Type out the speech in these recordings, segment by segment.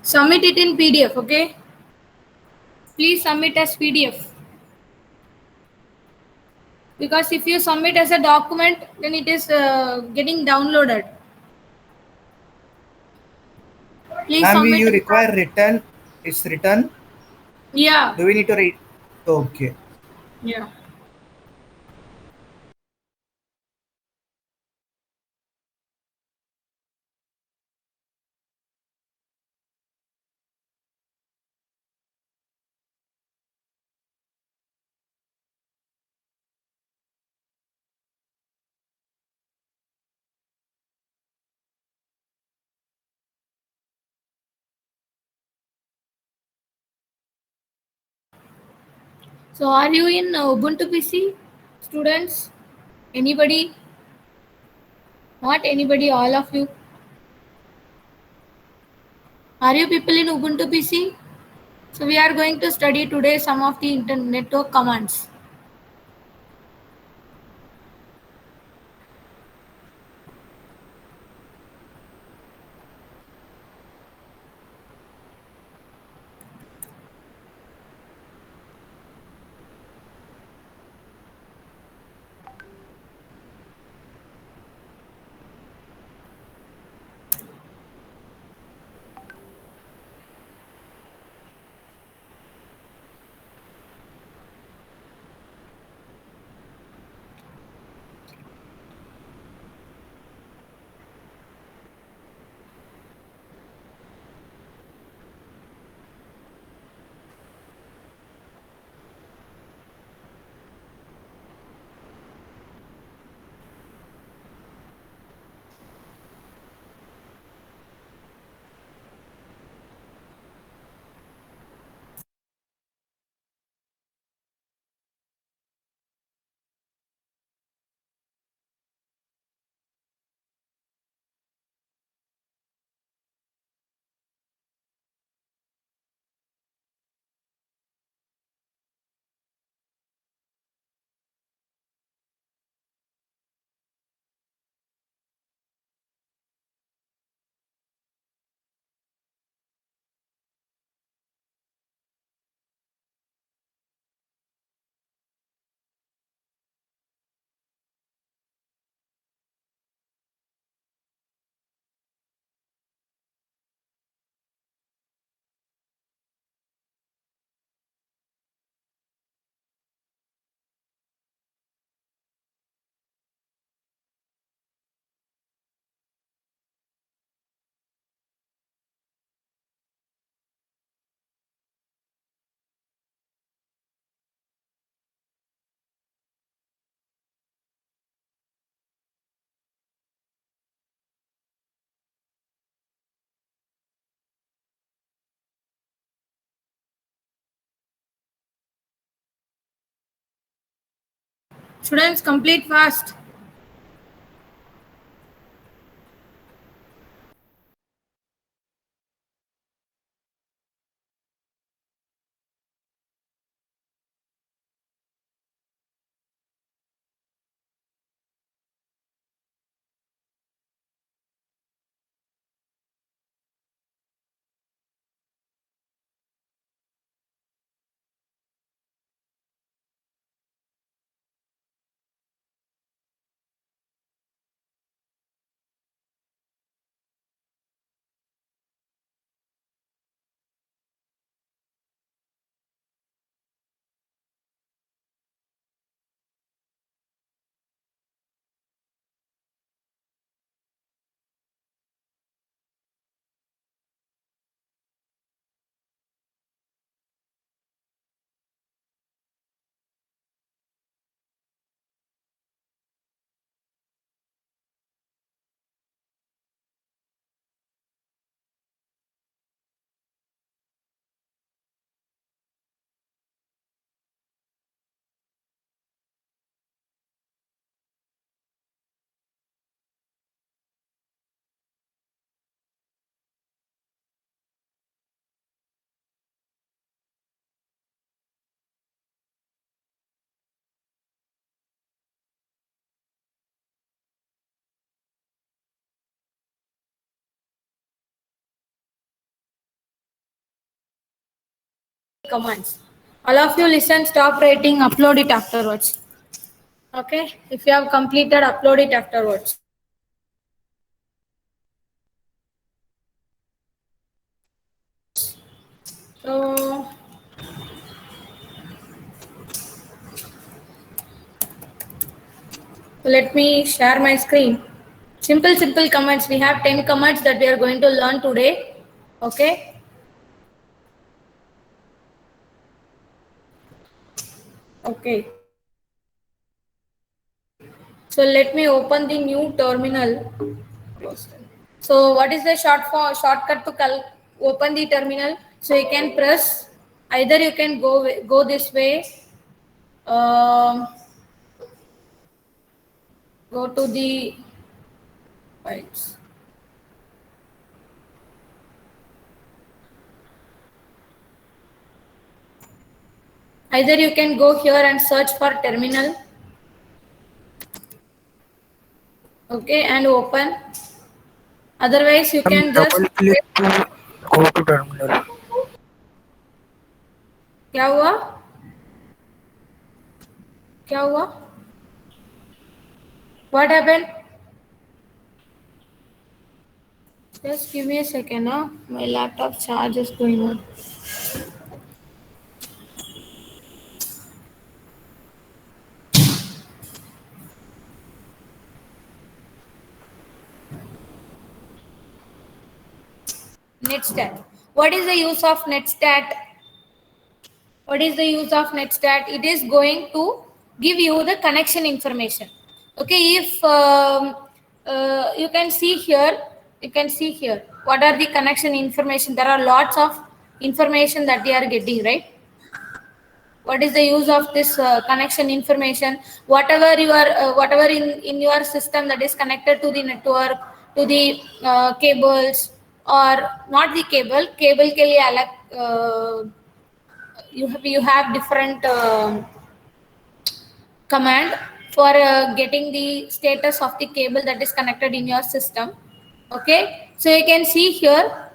Submit it in PDF, okay? Please submit as PDF. Because if you submit as a document, then it is getting downloaded. Please Ma'am, submit. you require written. It's written. Yeah. Do we need to read? Okay. Yeah. So are you in Ubuntu PC? Students? Anybody? Not anybody, all of you. Are you people in Ubuntu PC? So we are going to study today some of the internet network commands. Students, complete fast. commands. All of you listen, stop writing, upload it afterwards. Okay, if you have completed, upload it afterwards. So let me share my screen. Simple commands. We have 10 commands that we are going to learn today. Okay. Okay. So let me open the new terminal. So what is the shortcut to open the terminal? So you can press, either you can go this way, um, go to the files. Either you can go here and search for terminal, okay, and open. Otherwise, you can just. double click to go to terminal. क्या हुआ? क्या हुआ? What happened? Just give me a second, huh? My laptop charge is going on. Netstat. What is the use of Netstat? What is the use of Netstat? It is going to give you the connection information. Okay, if you can see here, what are the connection information. There are lots of information that they are getting, right? What is the use of this connection information? Whatever in your system that is connected to the network, to the cables, or not the cable के लिए अलग you have different command for getting the status of the cable that is connected in your system. Okay, so you can see here,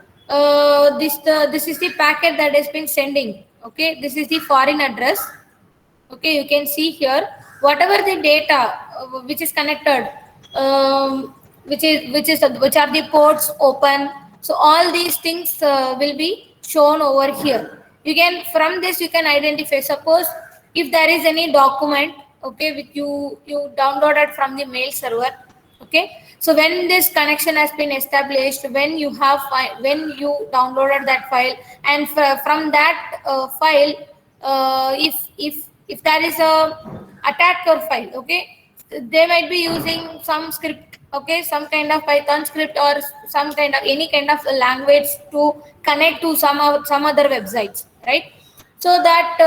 this is the packet that has been sending. Okay, this is the foreign address. Okay, you can see here whatever the data which is connected, which are the ports open. So all these things will be shown over here. You can, from this you can identify. Suppose if there is any document, okay, which you downloaded from the mail server. Okay, so when this connection has been established, when you downloaded that file, and from that file, if there is a attacker file, okay, they might be using some script, okay, some kind of Python script or some kind of any kind of language to connect to some other websites, right? So that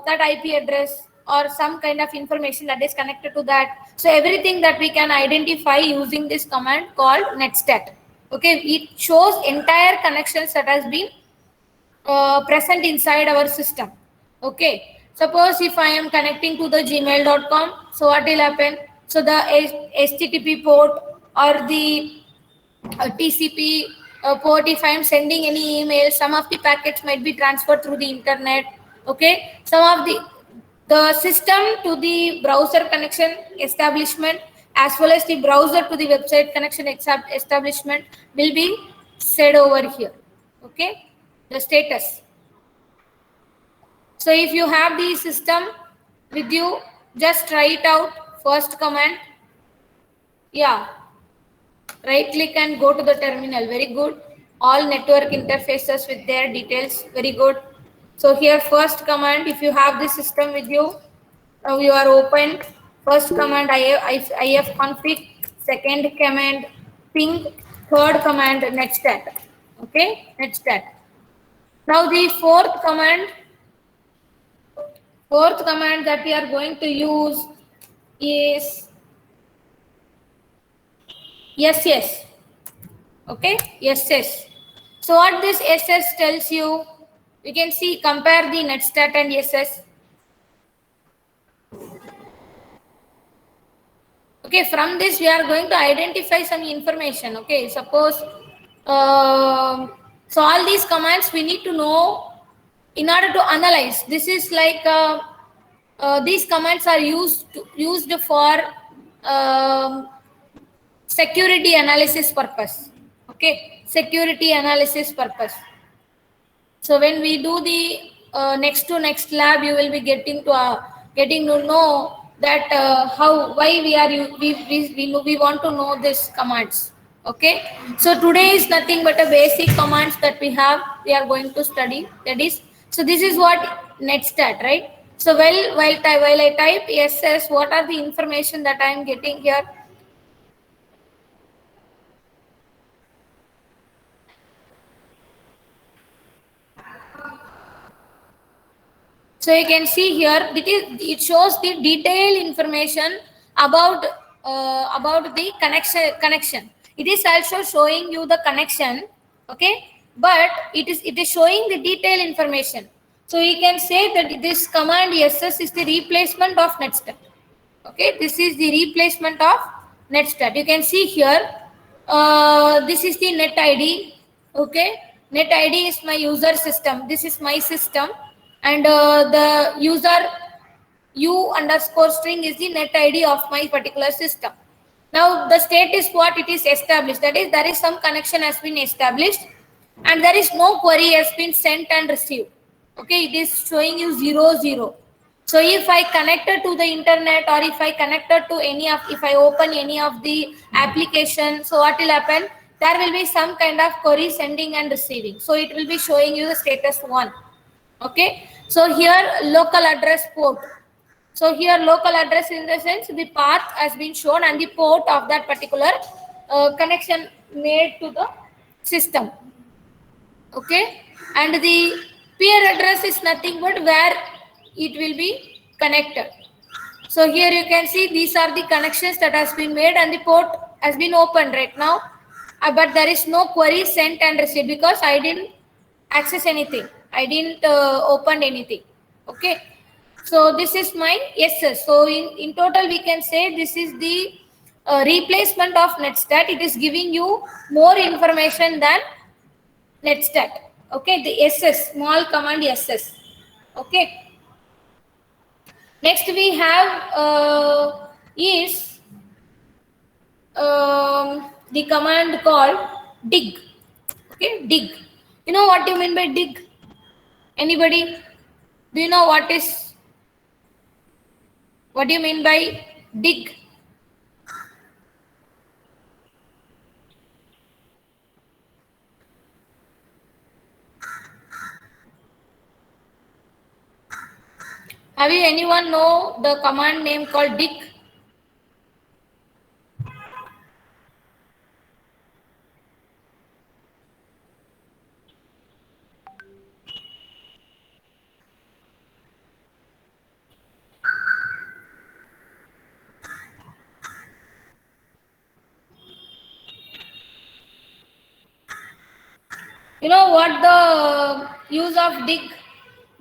IP address or some kind of information that is connected to that. So everything that we can identify using this command called netstat. Okay, it shows entire connections that has been present inside our system. Okay, suppose if I am connecting to the gmail.com, so what will happen? So the HTTP port or the TCP port, if I am sending any email, some of the packets might be transferred through the internet. Okay, some of the system to the browser connection establishment, as well as the browser to the website connection establishment will be said over here. Okay, the status. So if you have the system with you, just try it out. First command, yeah, right click and go to the terminal. Very good. All network interfaces with their details. Very good. So here first command, if you have the system with you, you are open. First command ifconfig, second command ping, third command netstat. Okay, netstat. Now the fourth command that we are going to use is ss. Okay, ss. So what this ss tells you, we can see, compare the netstat and ss. Okay, from this we are going to identify some information. Okay, suppose so all these commands we need to know in order to analyze. This is like these commands are used for security analysis purpose. Okay, security analysis purpose. So when we do the next to next lab, you will be getting to know that how why we are we want to know this commands. Okay, so today is nothing but a basic commands that we are going to study. That is, so this is what netstat, right? So while I type ss, what are the information that I am getting here? So you can see here it shows the detailed information about the connection. It is also showing you the connection, okay? But it is showing the detailed information. So you can say that this command ss is the replacement of netstat. Okay, this is the replacement of netstat. You can see here, this is the net id. Okay, net id is my user system. This is my system, and the user u underscore string is the net id of my particular system. Now the state is what it is established. That is, there is some connection has been established, and there is no query has been sent and received. Okay, it is showing you 0 0. So if I connected to the internet, or if I connected to if I open any of the application, so what will happen? There will be some kind of query sending and receiving. So it will be showing you the status 1. Okay. So here local address port. So here local address, in the sense the path has been shown and the port of that particular connection made to the system. Okay. And the peer address is nothing but where it will be connected. So here you can see these are the connections that has been made, and the port has been opened right now, but there is no query sent and received because I didn't access anything. I didn't open anything. Okay. So this is my SS. So in total we can say this is the replacement of netstat. It is giving you more information than netstat. Okay, the ss, small command ss. Okay. Next we have is the command called dig. Okay, dig. You know what you mean by dig? Anybody? Do you know what do you mean by dig? Have you anyone know the command name called dig? You know what the use of dig?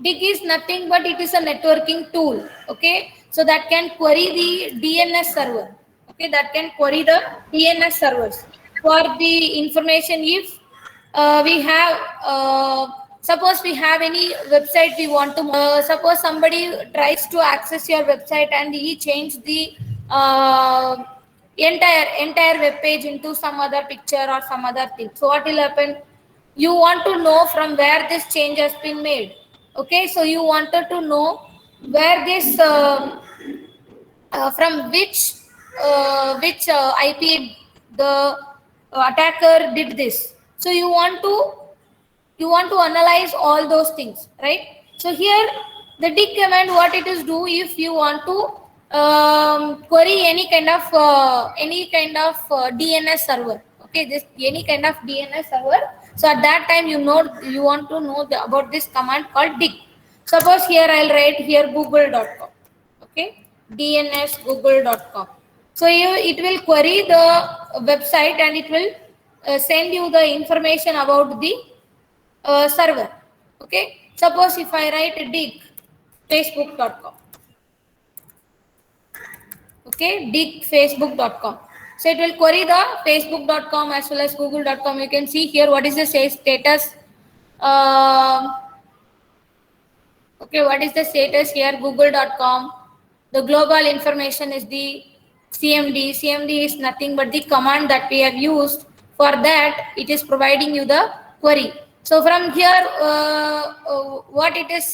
Dig is nothing but it is a networking tool. Okay, so that can query the DNS server. Okay, that can query the DNS servers for the information. If we have suppose we have any website we want to suppose somebody tries to access your website and he changed the entire web page into some other picture or some other thing. So what will happen? You want to know from where this change has been made. Okay, so you wanted to know where this from which IP the attacker did this. So you want to analyze all those things, right? So here the dig command, what it is do, if you want to query any kind of DNS server. Okay, this any kind of DNS server. So at that time you want to know about this command called dig. Suppose here I'll write here google.com. Okay, DNS google.com. So it will query the website and it will send you the information about the server. Okay, suppose if I write dig facebook.com. Okay, dig facebook.com. So it will query the facebook.com as well as google.com. You can see here what is the status. Okay, what is the status here? Google.com. The global information is the CMD. CMD is nothing but the command that we have used. For that, it is providing you the query. So from here, what it is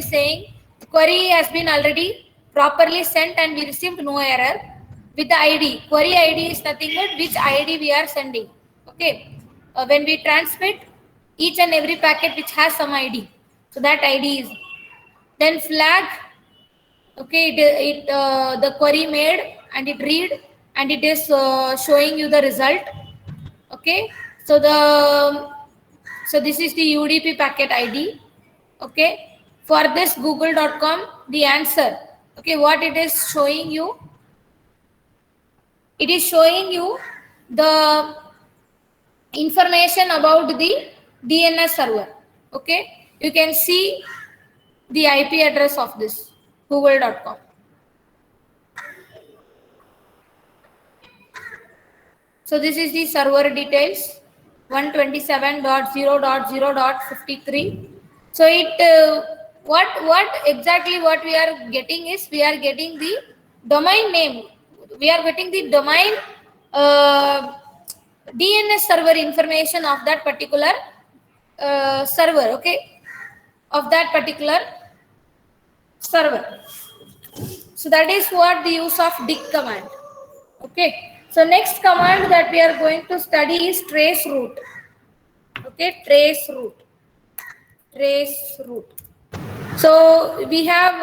saying, the query has been already properly sent and we received no error with the ID. Query ID is nothing but which ID we are sending. Okay, when we transmit each and every packet which has some ID, so that ID is. Then flag, okay, the query made and it read and it is showing you the result. Okay, so this is the UDP packet ID. Okay, for this google.com, the answer, okay, what it is showing you, it is showing you the information about the DNS server. Okay, you can see the IP address of this google.com. So this is the server details 127.0.0.53. So it what exactly what we are getting is we are getting the domain name. We are getting the domain DNS server information of that particular server. Okay, of that particular server. So that is what the use of dig command. Okay, so next command that we are going to study is trace route. Okay, trace route. So we have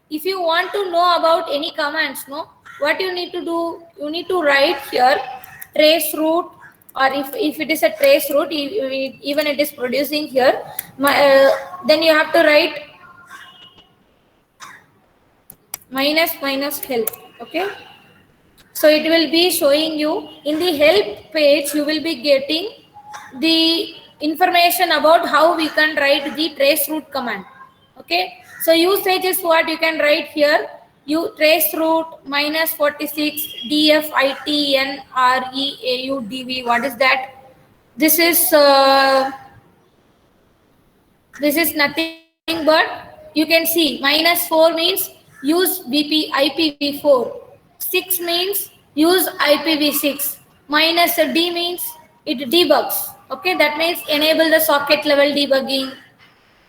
if you want to know about any commands, no, what you need to do, you need to write here trace route, or if it is a trace route, even it is producing here, then you have to write minus help. Okay, so it will be showing you in the help page, you will be getting the information about how we can write the trace route command. Okay, so usage is what you can write here. You trace route -46 DFITNREAUDV. What is that? This is nothing but, you can see -4 means use IPv4, 6 means use IPv6, -D means it debugs. Okay, that means enable the socket level debugging.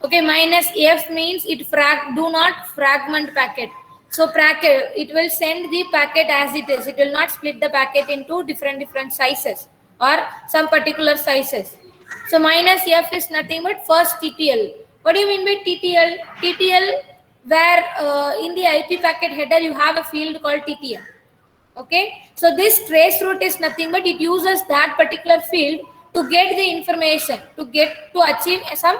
Okay, -F means it do not fragment packet. So packet, it will send the packet as it is. It will not split the packet into different sizes or some particular sizes. So -F is nothing but first TTL. What do you mean by TTL? TTL, where in the IP packet header you have a field called TTL. Okay, so this trace route is nothing but it uses that particular field to get the information, to achieve some,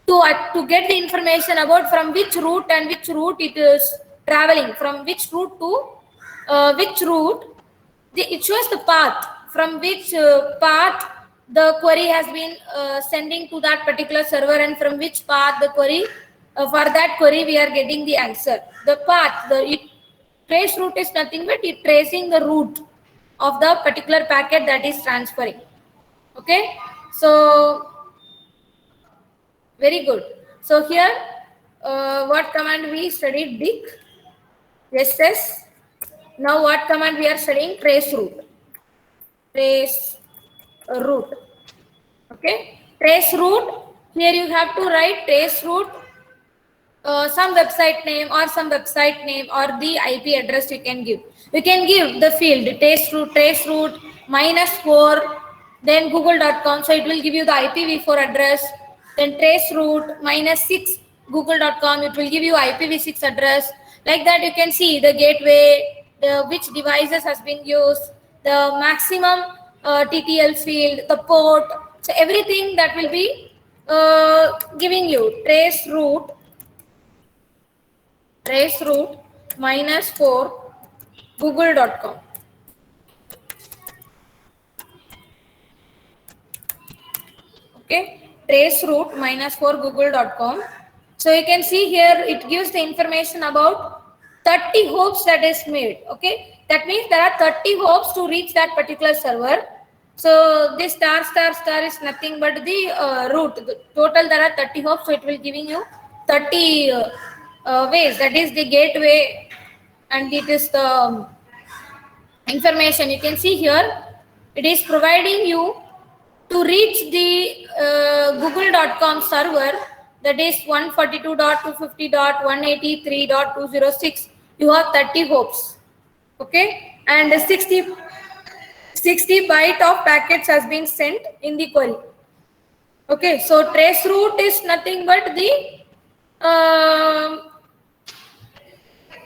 to get the information about from which route and which route it is traveling, from which route to which route. It shows the path, from which path the query has been sending to that particular server, and from which path the query, for that query we are getting the answer. The path, trace route is nothing but it tracing the route of the particular packet that is transferring. Okay, so very good. So here, what command we studied? Dig. Yes. Now what command we are studying? Trace route. Trace route. Okay. Trace route. Here you have to write trace route, some website name or the IP address you can give. You can give the field trace route -4, then google.com. So it will give you the IPv4 address. Then trace route -6 google.com. It will give you IPv6 address. Like that, you can see the gateway, which devices has been used, the maximum TTL field, the port. So everything that will be giving you trace route -4 google.com. Okay, trace route -4 google.com. So you can see here it gives the information about 30 hops that is made. Okay, that means there are 30 hops to reach that particular server. So this star is nothing but the root. The total there are 30 hops, so it will giving you 30 ways. That is the gateway, and it is the information. You can see here, it is providing you to reach the google.com server, that is 142.250.183.206. You have 30 hops, okay, and 60 byte of packets has been sent in the query. Okay, so trace route is nothing but the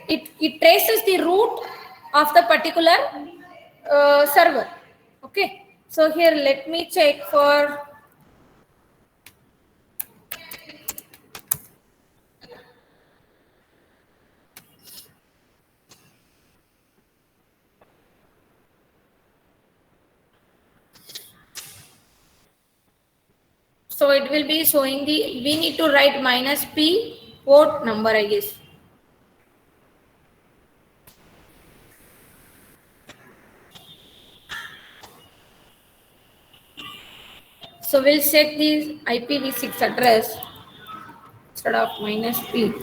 it traces the route of the particular server. Okay, so here let me check for so it will be showing the, we need to write -p port number, I guess. So we'll check the IPv6 address instead of -p.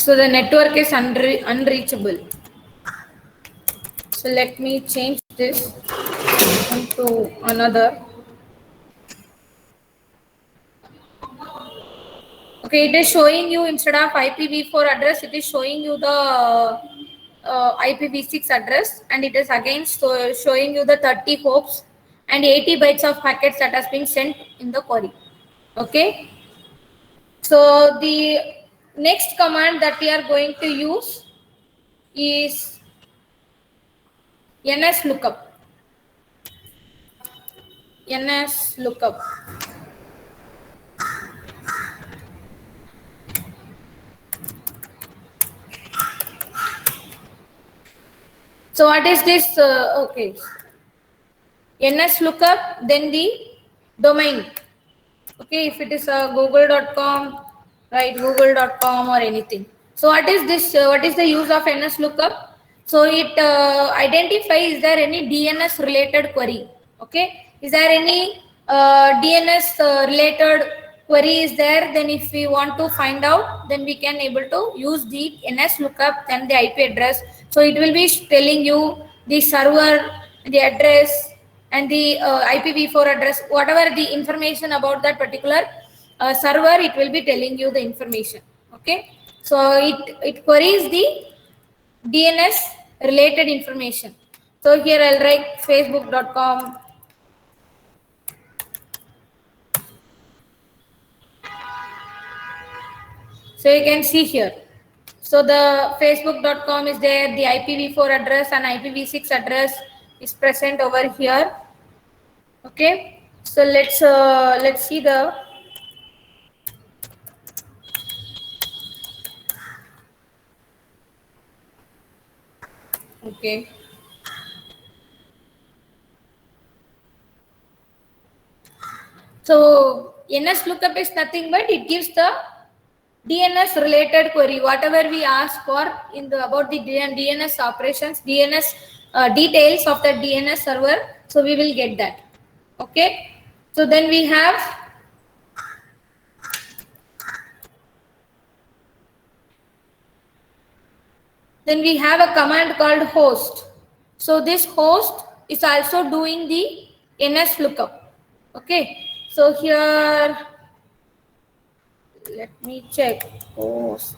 So the network is unreachable. So let me change this into another. Okay, it is showing you instead of IPv4 address, it is showing you the IPv6 address, and it is again showing you the 30 hops and 80 bytes of packets that has been sent in the query. Okay. So the next command that we are going to use is NSLOOKUP. NSLOOKUP. So what is this? Okay. NSLOOKUP, then the domain. Okay, if it is google.com, right, google.com or anything. So what is this? What is the use of NSLOOKUP? So it identifies, is there any DNS related query? Okay, is there any DNS related query is there? Then if we want to find out, then we can able to use the NSLOOKUP and the IP address. So it will be telling you the server, the address, and the IPv4 address, whatever the information about that particular server, it will be telling you the information. Okay, so it queries the DNS related information. So here I'll write facebook.com. So you can see here. So the facebook.com is there, the IPv4 address and IPv6 address is present over here. Okay, so let's see the okay. So NSLOOKUP is nothing but it gives the DNS related query, whatever we ask for in the about the DNS operations, DNS details of the DNS server. So we will get that. Okay. So then we have a command called host. So this host is also doing the NSLOOKUP. Okay. So here, let me check host.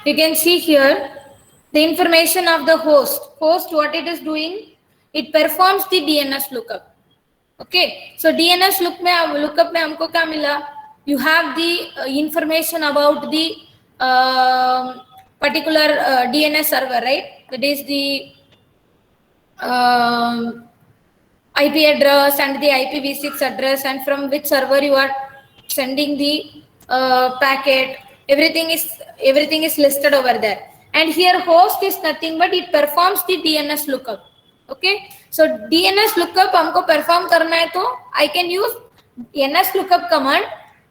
You can see here the information of the host. Host, what it is doing, it performs the DNS lookup. Okay, so DNS lookup में हमको क्या मिला? You have the information about the particular DNS server, right? That is the IP address and the IPv6 address, and from which server you are sending the packet. Everything is listed over there. and here host is nothing but it performs the DNS lookup. Okay, so DNS lookup हमको perform करना है तो I can use NS lookup command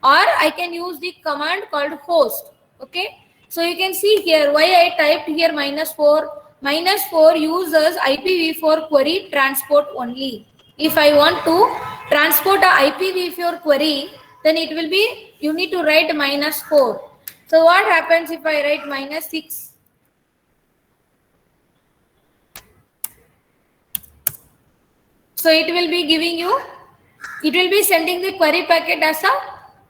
or I can use the command called host. Okay, so you can see here why I typed here -4. -4 uses IPv4 query transport only. If I want to transport a IPv4 query, then it will be, you need to write -4. So what happens if I write -6? So it will be giving you, it will be sending the query packet as a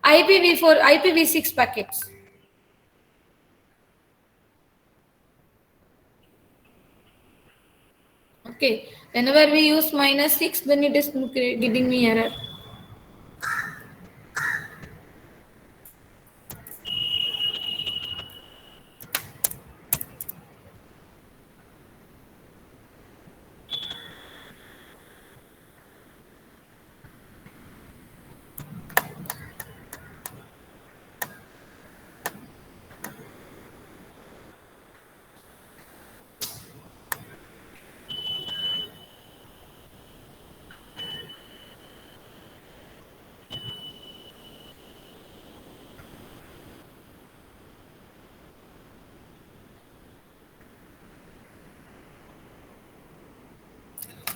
IPv4, IPv6 packets. Okay, whenever we use -6, then it is giving me error.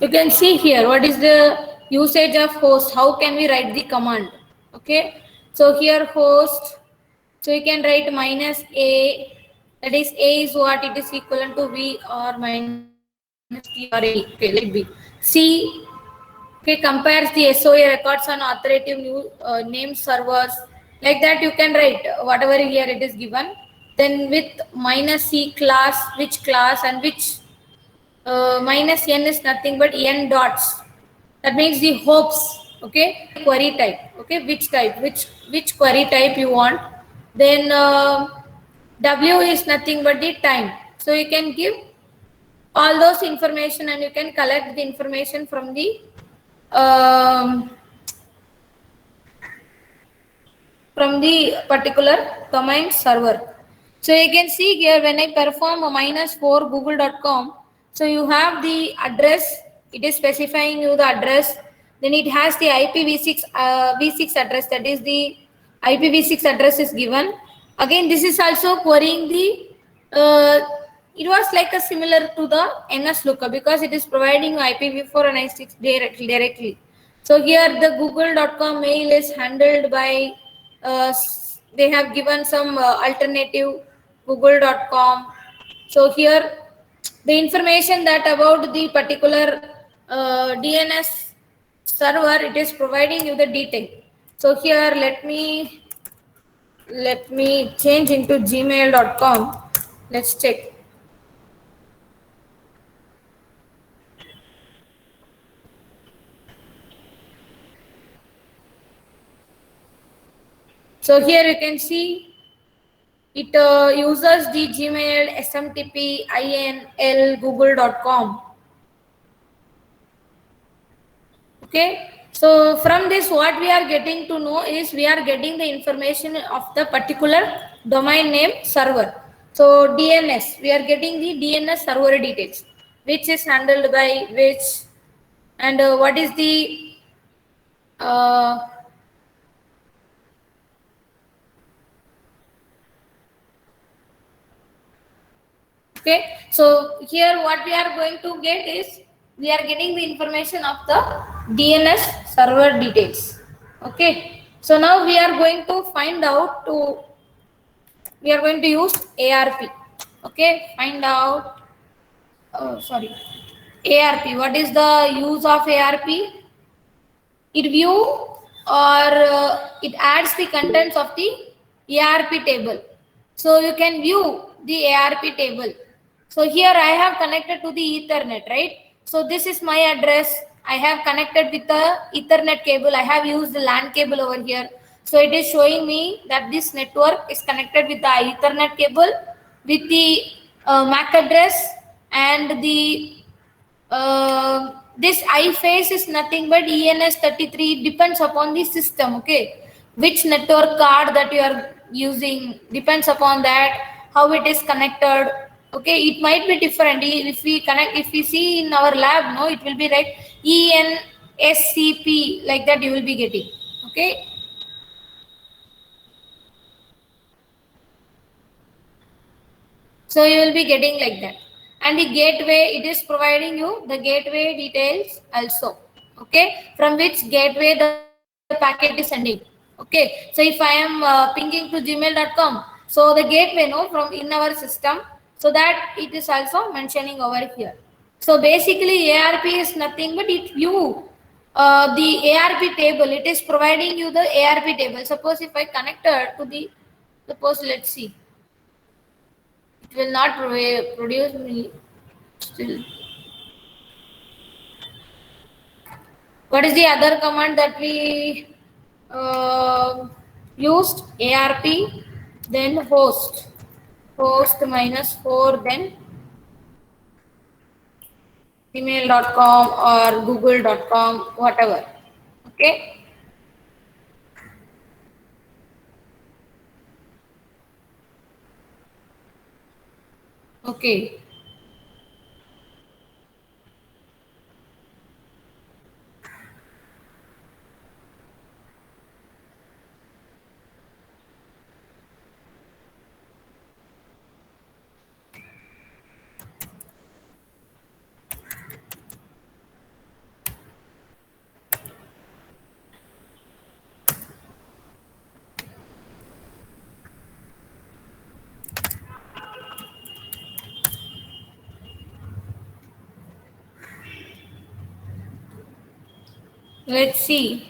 You can see here what is the usage of host. How can we write the command? Okay, so here host. So you can write -a. That is a is what it is equivalent to v or -t or a. Okay, let it be. C. Okay, compares the SOA records on authoritative name servers. Like that, you can write whatever here it is given. Then with -c class, which class and which. -n is nothing but n dots. That means the hopes. Okay, query type. Okay, which type, which query type you want. Then W is nothing but the time. So you can give all those information and you can collect the information from the particular domain server. So you can see here when I perform a -4 google.com, so you have the address, it is specifying you the address, then it has the IPv6 v6 address, that is the IPv6 address is given. Again, this is also querying the it was like a similar to the NS lookup because it is providing IPv4 and I6 directly. So here the google.com mail is handled by they have given some alternative google.com. So here the information that about the particular DNS server, it is providing you the detail. So here let me change into gmail.com. Let's check. So here you can see it uses the Gmail, SMTP, INL, google.com. Okay. So from this, what we are getting to know is we are getting the information of the particular domain name server. So DNS, we are getting the DNS server details, which is handled by which, and what is the okay, so here what we are going to get is we are getting the information of the DNS server details. Okay, so now we are going to find out we are going to use ARP. Okay, find out ARP. What is the use of ARP? It view or it adds the contents of the ARP table. So you can view the ARP table. So here I have connected to the Ethernet, right? So this is my address. I have connected with the Ethernet cable. I have used the LAN cable over here. So it is showing me that this network is connected with the Ethernet cable with the MAC address and the this iFace is nothing but ENS33. Depends upon the system. Okay, which network card that you are using depends upon that, how it is connected. Okay, it might be different. If we connect, if we see in our lab, no, it will be like ENSCP, like that you will be getting. Okay. So you will be getting like that. And the gateway, it is providing you the gateway details also. Okay, from which gateway the packet is sending. Okay, so if I am pinging to gmail.com, so the gateway, no, from in our system, so that it is also mentioning over here. So basically ARP is nothing but it you the ARP table, it is providing you the ARP table. Suppose if I connected to the, suppose let's see, it will not produce me still. What is the other command that we used? ARP, then host minus 4, then gmail.com or google.com, whatever. Okay. Okay. Let's see.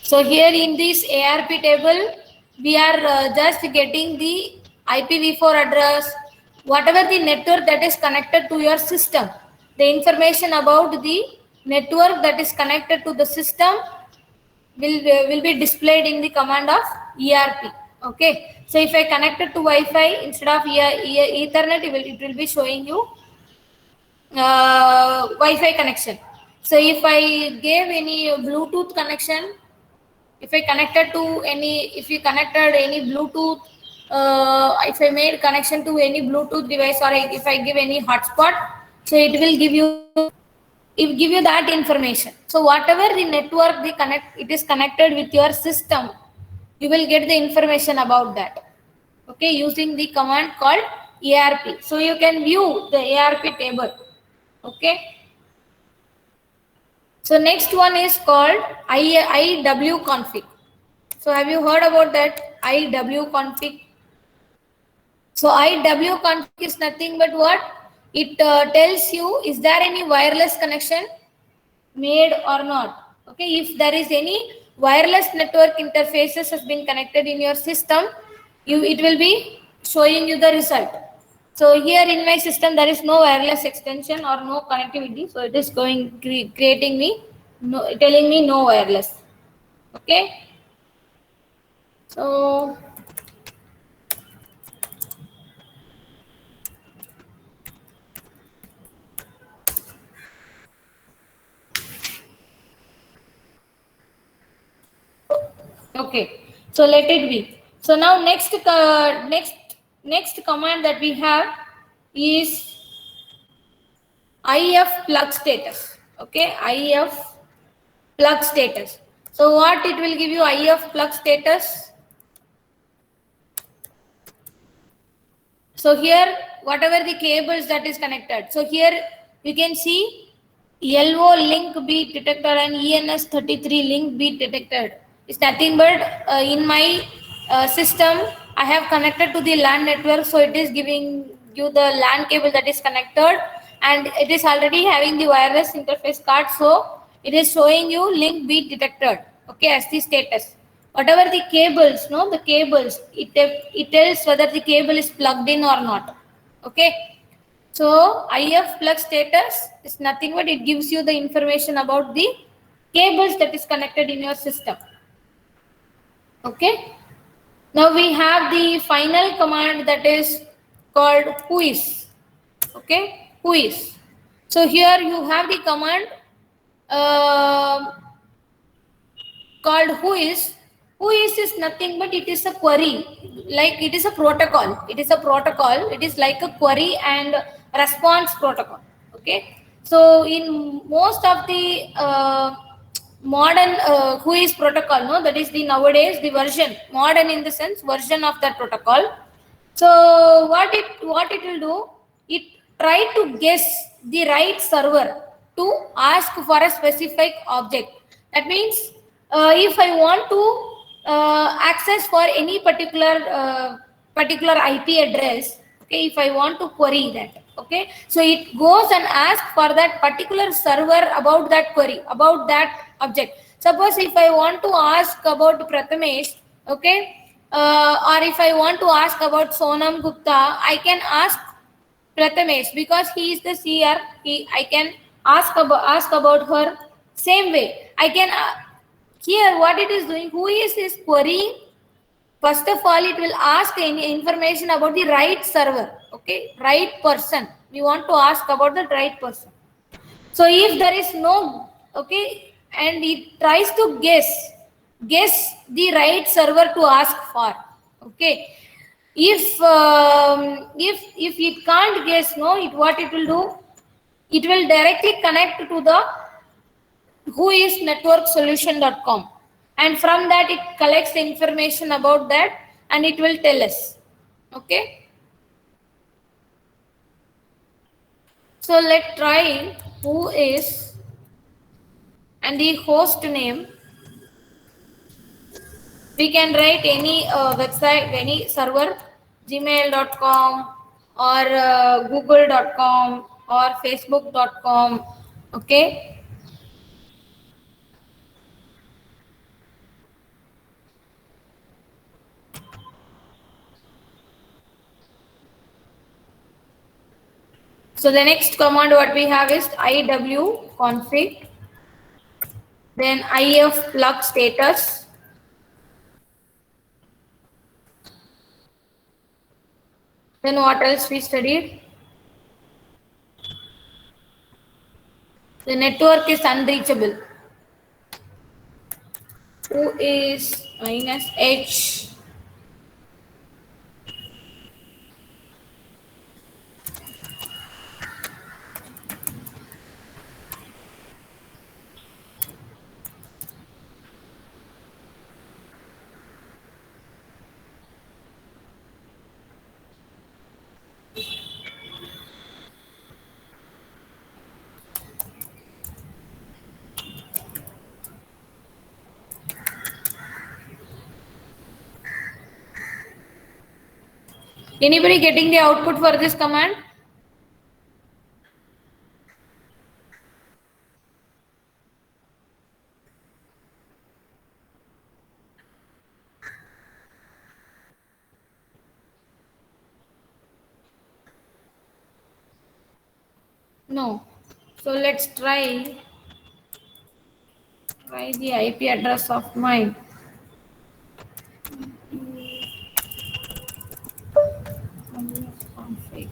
So here in this ARP table, we are just getting the IPv4 address, whatever the network that is connected to your system. The information about the network that is connected to the system will be displayed in the command of ERP. Okay. So if I connected to Wi-Fi instead of Ethernet, it will be showing you Wi-Fi connection. So if I gave any Bluetooth connection, if I connected to any, if you connected any Bluetooth, if I made connection to any Bluetooth device, or if I give any hotspot, so it will give you that information. So whatever the network it is connected with your system, you will get the information about that. Okay, using the command called ARP. So you can view the ARP table. Okay. So next one is called IW config. So have you heard about that IW config? So IW config is nothing but what? It tells you, is there any wireless connection made or not? Okay, if there is any wireless network interfaces has been connected in your system, it will be showing you the result. So here in my system there is no wireless extension or no connectivity, so it is creating me telling me no wireless. Okay. So okay, so let it be. So now next command that we have is IF plug status. Okay, IF plug status. So what it will give you IF plug status? So here whatever the cables that is connected. So here you can see LO link beat detector and ENS33 link beat detected. It's nothing but in my system I have connected to the LAN network, so it is giving you the LAN cable that is connected, and it is already having the wireless interface card, so it is showing you link beat detected. Okay, as the status. Whatever the cables, no, the cables, it tells whether the cable is plugged in or not. Okay. So IF plug status is nothing but it gives you the information about the cables that is connected in your system. Okay. Now we have the final command that is called whois. Okay, whois. So here you have the command uh, called who is nothing but it is a query, like it is a protocol, it is like a query and response protocol. Okay, so in most of the modern who is protocol, no, that is the nowadays the version, modern in the sense version of that protocol. So what it will do, it try to guess the right server to ask for a specific object. That means if I want to access for any particular IP address, okay, if I want to query that, okay, so it goes and asks for that particular server about that query, about that object. Suppose if I want to ask about Prathamesh, okay, or if I want to ask about Sonam Gupta, I can ask Prathamesh because he is the seer. I can ask about her same way. I can here what it is doing. Who is this querying? First of all, it will ask any information about the right server. Okay, right person. We want to ask about the right person. So if there is no, okay, and it tries to guess the right server to ask for. Okay, if it can't guess, no, it what it will do, it will directly connect to the whoisnetworksolution.com, and from that it collects the information about that and it will tell us. Okay, so let's try who is and the host name. We can write any website, any server, gmail.com or google.com or facebook.com. Okay, so the next command what we have is iw config, then if plug status, then what else we studied? The network is unreachable. Who is -h. Anybody getting the output for this command? No. So let's try the IP address of mine. Config.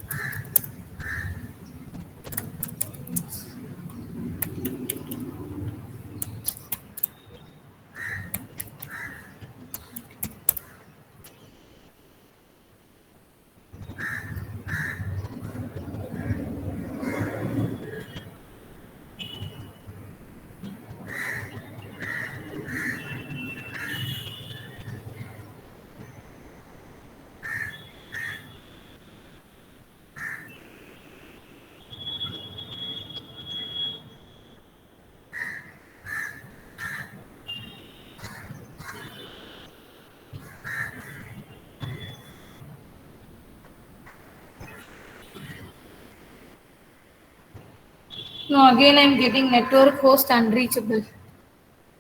No, again I'm getting network host unreachable.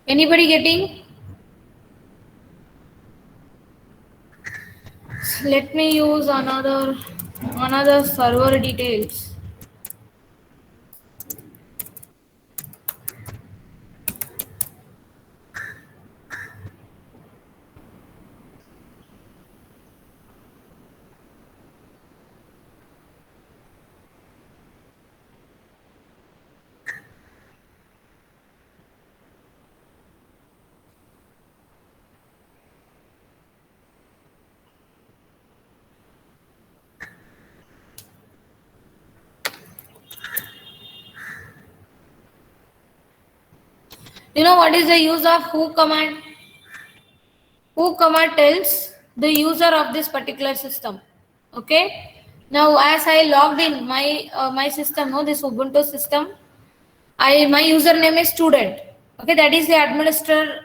Anybody getting? Let me use another server details. You know what is the use of who command? Who command tells the user of this particular system. Okay. Now, as I logged in my system, no, this Ubuntu system, my username is student. Okay, that is the administrator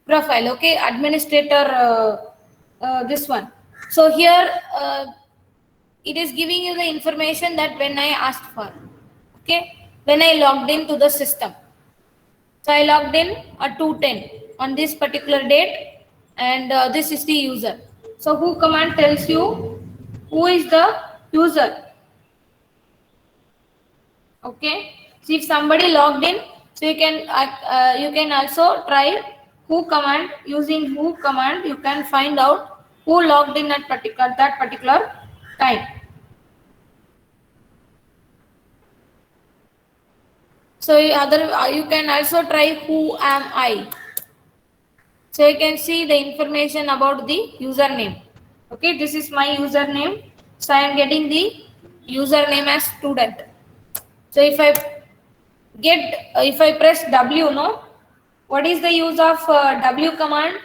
profile. Okay, administrator this one. So here it is giving you the information that when I asked for. Okay, when I logged into the system. So I logged in at 2:10 on this particular date, and this is the user. So who command tells you who is the user. Okay. So if somebody logged in, so you can also try who command. Using who command, you can find out who logged in at that particular time. So you can also try who am I. So you can see the information about the username. Okay, this is my username. So I am getting the username as student. So if I press W, no, what is the use of W command?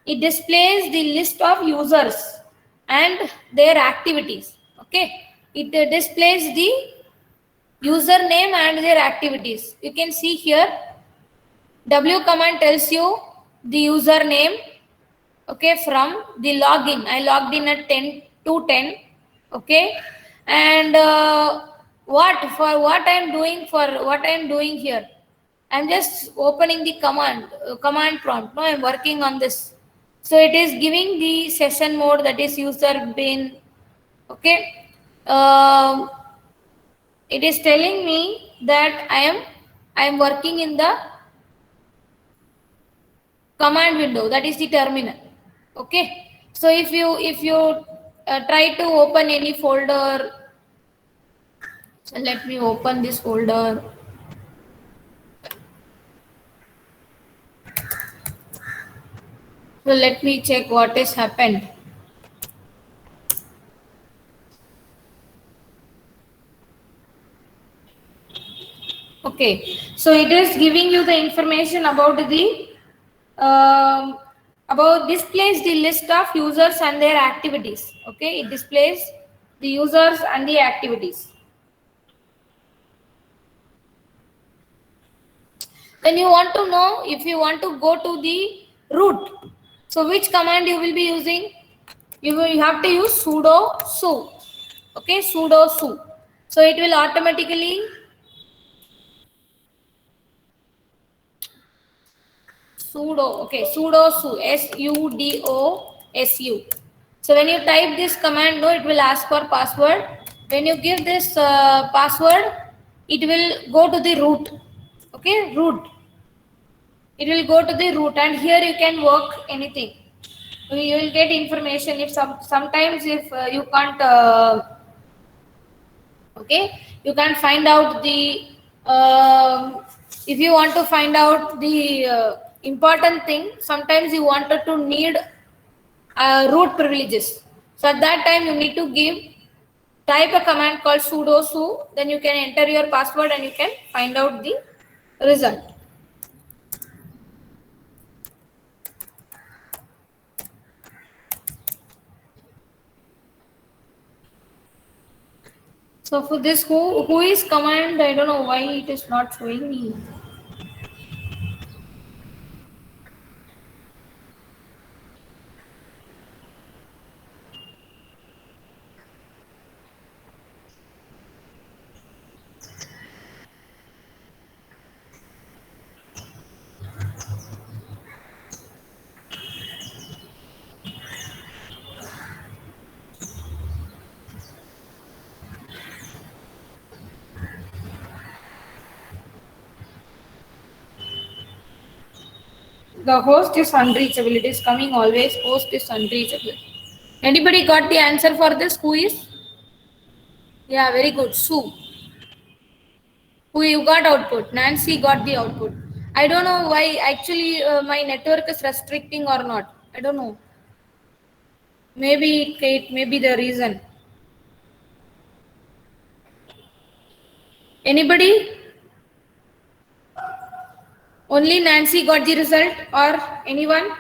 It displays the list of users and their activities. Okay, it displays the username and their activities. You can see here W command tells you the username. Okay, from the login, I logged in at 10. Okay, and what I am doing here, I'm just opening the command prompt. No, I'm working on this. So it is giving the session mode, that is user bin. Okay, it is telling me that I am working in the command window, that is the terminal. Okay, so if you try to open any folder, so let me open this folder. So let me check what has happened. Okay, so it is giving you the information about the about displays the list of users and their activities. Okay, it displays the users and the activities. Then you want to know if you want to go to the root. So which command you will be using? You have to use sudo su. Okay, sudo su. So it will automatically sudo su, sudo su. So when you type this command, no, it will ask for password. When you give this password, it will go to the root. Okay, root. It will go to the root, and here you can work anything. You will get information. If sometimes if you can't okay, you can find out the if you want to find out the important thing, sometimes you wanted to need root privileges. So at that time you need to type a command called sudo su, then you can enter your password and you can find out the result. So for this who is command, I don't know why it is not showing me. The host is unreachable. It is coming always. Host is unreachable. Anybody got the answer for this? Who is? Yeah, very good. Sue. Who you got output? Nancy got the output. I don't know why. Actually, my network is restricting or not. I don't know. Maybe it may be the reason. Anybody? Only Nancy got the result or anyone?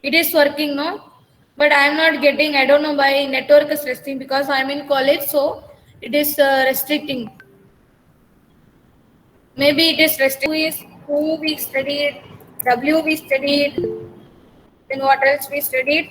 It is working, no? But I am not getting, I don't know why network is restricting because I am in college, so it is restricting. Maybe it is restricting. Who we studied, W we studied, then what else we studied?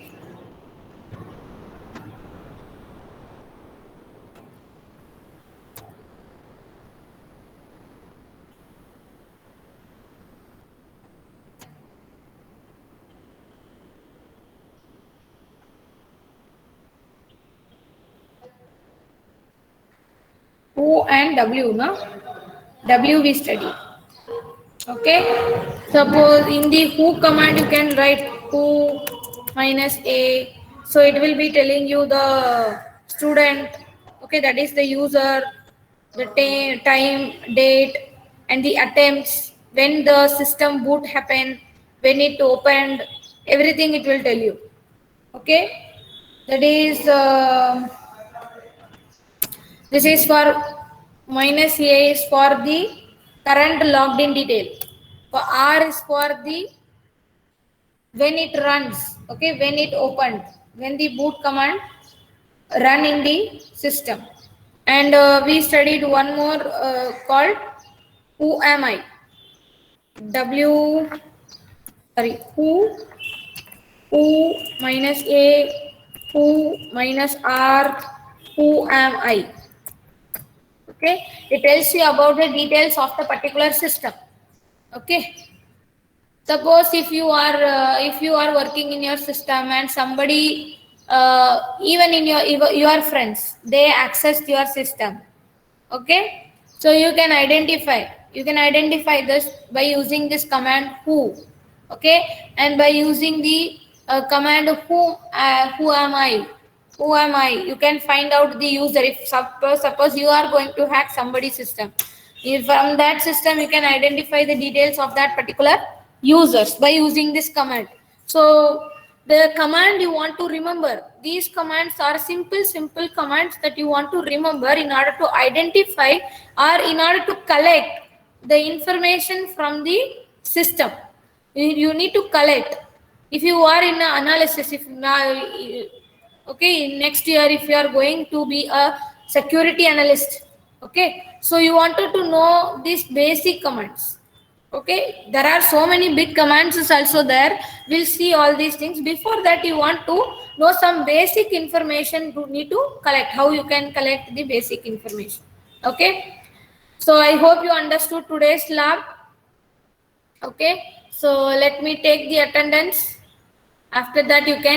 Who and W, no? W we study. Okay. Suppose in the who command you can write who minus a. So it will be telling you the student. Okay, that is the user, the time, date, and the attempts, when the system boot happened, when it opened, everything it will tell you. Okay, that is. This is for minus A is for the current logged in detail. For R is for the when it runs, okay, when it opened, when the boot command run in the system. And we studied one more called who am I? W, sorry, who minus A, who minus R, who am I? Okay, it tells you about the details of the particular system. Okay, suppose if you are working in your system and somebody even in your friends, they access your system. Okay, so you can identify this by using this command who. Okay, and by using the command who am I, you can find out the user. If suppose you are going to hack somebody's system, if from that system you can identify the details of that particular users by using this command. So the command you want to remember, these commands are simple commands that you want to remember in order to identify or in order to collect the information from the system. You need to collect. If you are in an analysis, if okay, next year if you are going to be a security analyst, okay, so you wanted to know these basic commands. Okay, there are so many big commands is also there. We'll see all these things. Before that, you want to know some basic information to need to collect, how you can collect the basic information. Okay, so I hope you understood today's lab. Okay, so let me take the attendance. After that, you can